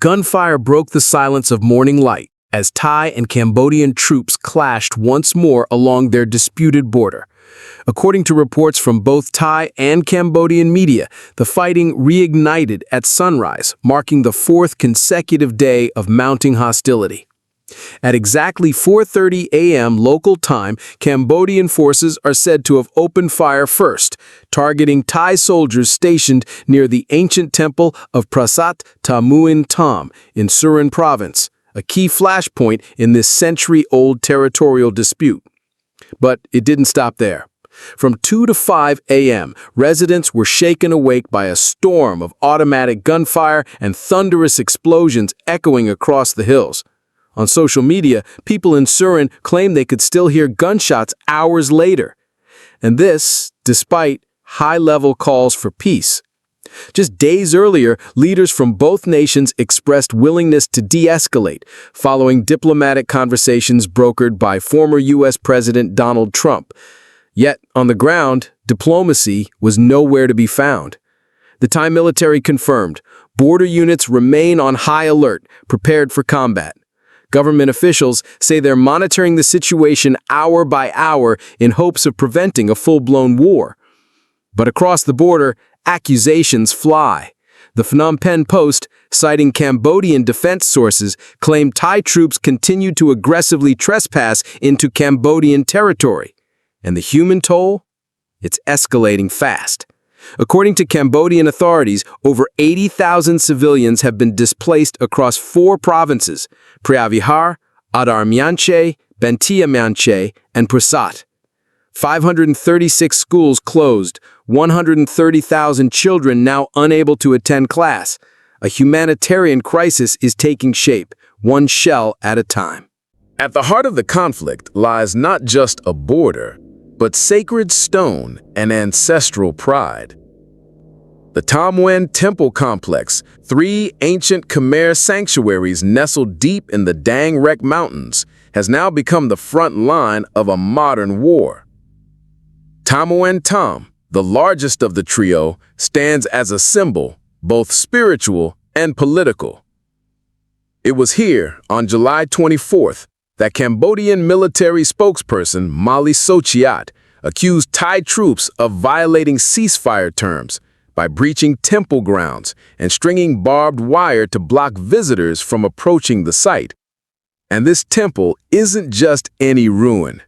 Gunfire broke the silence of morning light as Thai and Cambodian troops clashed once more along their disputed border. According to reports from both Thai and Cambodian media, the fighting reignited at sunrise, marking the fourth consecutive day of mounting hostility. At exactly 4:30 a.m. local time, Cambodian forces are said to have opened fire first, targeting Thai soldiers stationed near the ancient temple of Prasat Tamuin Tam in Surin province, a key flashpoint in this century-old territorial dispute. But it didn't stop there. From 2 to 5 a.m., residents were shaken awake by a storm of automatic gunfire and thunderous explosions echoing across the hills. On social media, people in Surin claim they could still hear gunshots hours later. And this, despite high-level calls for peace. Just days earlier, leaders from both nations expressed willingness to de-escalate, following diplomatic conversations brokered by former U.S. President Donald Trump. Yet, on the ground, diplomacy was nowhere to be found. The Thai military confirmed, border units remain on high alert, prepared for combat. Government officials say they're monitoring the situation hour by hour in hopes of preventing a full-blown war. But across the border, accusations fly. The Phnom Penh Post, citing Cambodian defense sources, claimed Thai troops continued to aggressively trespass into Cambodian territory. And the human toll? It's escalating fast. According to Cambodian authorities, over 80,000 civilians have been displaced across 4 provinces: Preah Vihear, Adar Myanche, Bentia Myanche, and Prasat. 536 schools closed, 130,000 children now unable to attend class. A humanitarian crisis is taking shape, one shell at a time. At the heart of the conflict lies not just a border, but sacred stone and ancestral pride. The Tam Nguyen Temple Complex, 3 ancient Khmer sanctuaries nestled deep in the Dang Rek Mountains, has now become the front line of a modern war. Tam Nguyen Tam, the largest of the trio, stands as a symbol, both spiritual and political. It was here, on July 24th, that Cambodian military spokesperson Mali Sochiat accused Thai troops of violating ceasefire terms by breaching temple grounds and stringing barbed wire to block visitors from approaching the site. And this temple isn't just any ruin.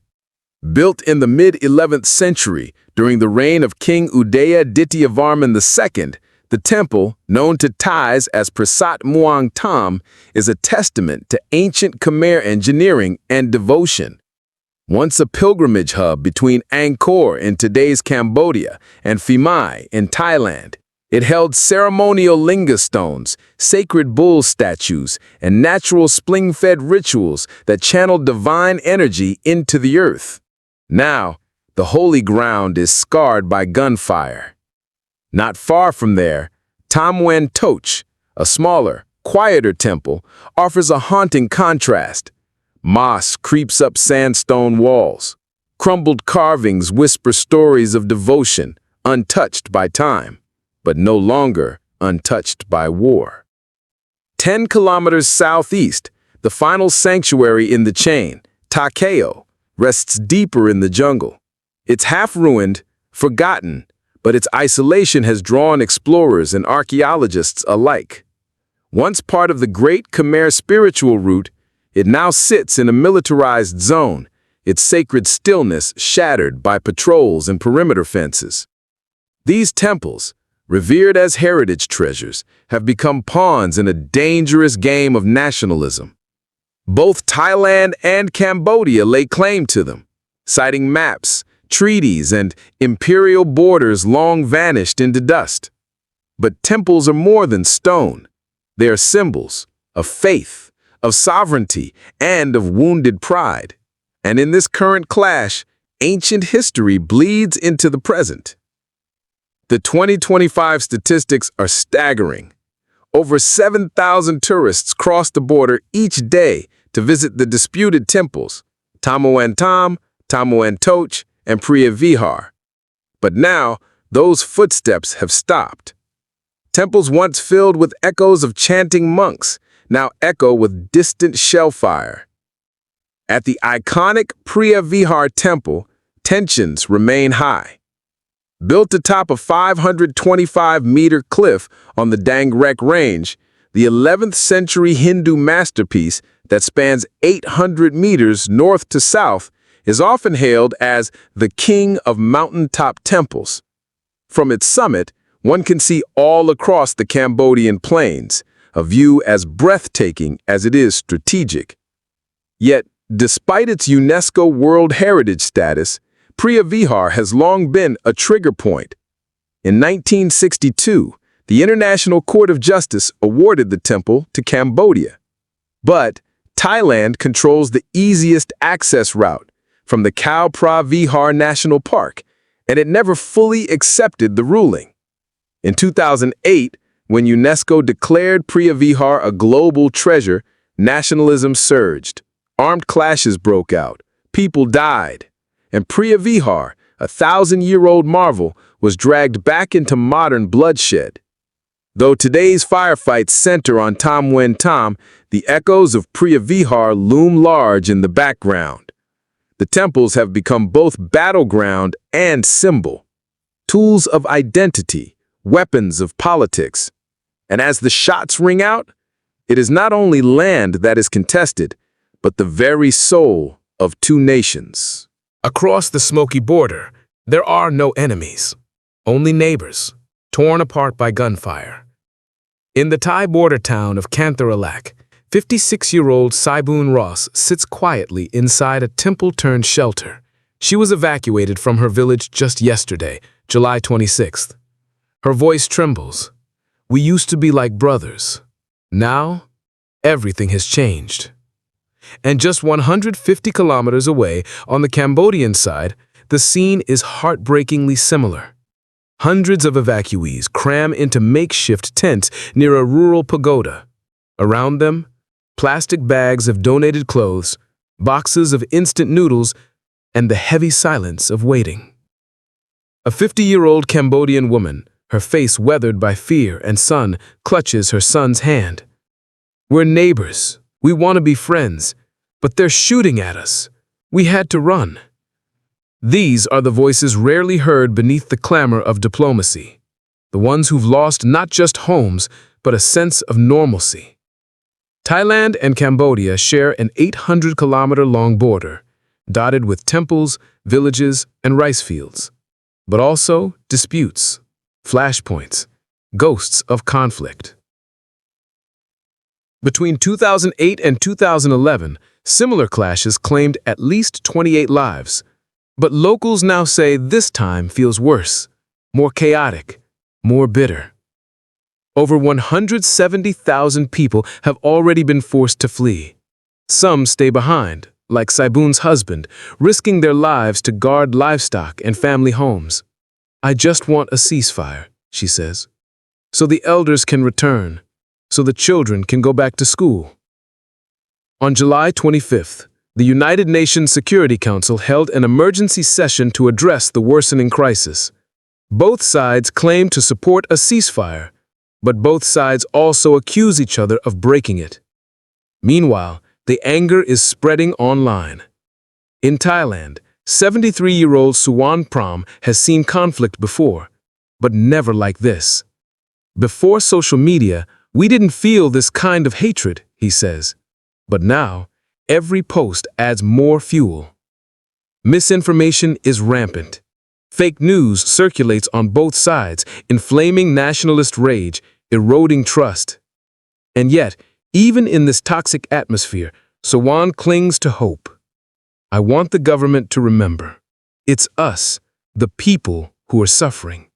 Built in the mid-11th century during the reign of King Udaya Dityavarman II, the temple, known to Thais as Prasat Muang Tam, is a testament to ancient Khmer engineering and devotion. Once a pilgrimage hub between Angkor in today's Cambodia and Phai My in Thailand, it held ceremonial linga stones, sacred bull statues, and natural spring-fed rituals that channeled divine energy into the earth. Now, the holy ground is scarred by gunfire. Not far from there, Tam Nguyen Toch, a smaller, quieter temple, offers a haunting contrast. Moss creeps up sandstone walls. Crumbled carvings whisper stories of devotion, untouched by time, but no longer untouched by war. 10 kilometers southeast, the final sanctuary in the chain, Ta Keo, rests deeper in the jungle. It's half-ruined, forgotten, but its isolation has drawn explorers and archaeologists alike. Once part of the great Khmer spiritual route, it now sits in a militarized zone, its sacred stillness shattered by patrols and perimeter fences. These temples, revered as heritage treasures, have become pawns in a dangerous game of nationalism. Both Thailand and Cambodia lay claim to them, citing maps, treaties, and imperial borders long vanished into dust. But temples are more than stone. They are symbols of faith, of sovereignty, and of wounded pride. And in this current clash, ancient history bleeds into the present. The 2025 statistics are staggering. Over 7,000 tourists cross the border each day to visit the disputed temples, Tam Nguyen Tam, Tam Nguyen Toch, and Preah Vihear. But now, those footsteps have stopped. Temples once filled with echoes of chanting monks, now echo with distant shell fire. At the iconic Priya Vihar temple, tensions remain high. Built atop a 525-meter cliff on the Dangrek Range, the 11th century Hindu masterpiece that spans 800 meters north to south is often hailed as the king of mountaintop temples. From its summit, one can see all across the Cambodian plains, a view as breathtaking as it is strategic. Yet, despite its UNESCO World Heritage status, Priya Vihar has long been a trigger point. In 1962, the International Court of Justice awarded the temple to Cambodia. But Thailand controls the easiest access route from the Khao Phraya Vihar National Park, and it never fully accepted the ruling. In 2008, when UNESCO declared Priya Vihar a global treasure, nationalism surged. Armed clashes broke out. People died. And Priya Vihar, a 1,000-year-old marvel, was dragged back into modern bloodshed. Though today's firefights center on Tham Wen Tham, the echoes of Priya Vihar loom large in the background. The temples have become both battleground and symbol, tools of identity, weapons of politics. And as the shots ring out, it is not only land that is contested, but the very soul of two nations. Across the smoky border, there are no enemies, only neighbors, torn apart by gunfire. In the Thai border town of Kantharalak, 56-year-old Saibun Ross sits quietly inside a temple-turned shelter. She was evacuated from her village just yesterday, July 26th. Her voice trembles. "We used to be like brothers. Now, everything has changed." And just 150 kilometers away, on the Cambodian side, the scene is heartbreakingly similar. Hundreds of evacuees cram into makeshift tents near a rural pagoda. Around them, plastic bags of donated clothes, boxes of instant noodles, and the heavy silence of waiting. A 50-year-old Cambodian woman, her face weathered by fear and sun, clutches her son's hand. "We're neighbors. We want to be friends, but they're shooting at us. We had to run." These are the voices rarely heard beneath the clamor of diplomacy, the ones who've lost not just homes, but a sense of normalcy. Thailand and Cambodia share an 800-kilometer-long border, dotted with temples, villages, and rice fields, but also disputes, flashpoints, ghosts of conflict. Between 2008 and 2011, similar clashes claimed at least 28 lives. But locals now say this time feels worse, more chaotic, more bitter. Over 170,000 people have already been forced to flee. Some stay behind, like Saibun's husband, risking their lives to guard livestock and family homes. "I just want a ceasefire," she says, "so the elders can return, so the children can go back to school." On July 25th, the United Nations Security Council held an emergency session to address the worsening crisis. Both sides claim to support a ceasefire, but both sides also accuse each other of breaking it. Meanwhile, the anger is spreading online. In Thailand, 73-year-old Suwan Pram has seen conflict before, but never like this. "Before social media, we didn't feel this kind of hatred," he says. But now, every post adds more fuel. Misinformation is rampant. Fake news circulates on both sides, inflaming nationalist rage, eroding trust. And yet, even in this toxic atmosphere, Sawan clings to hope. "I want the government to remember. It's us, the people, who are suffering.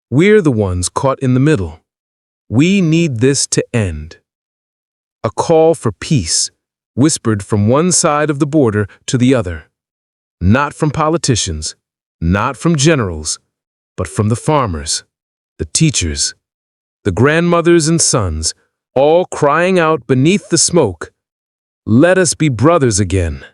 We're the ones caught in the middle. We need this to end." A call for peace, whispered from one side of the border to the other. Not from politicians, not from generals, but from the farmers, the teachers, the grandmothers and sons, all crying out beneath the smoke, "Let us be brothers again."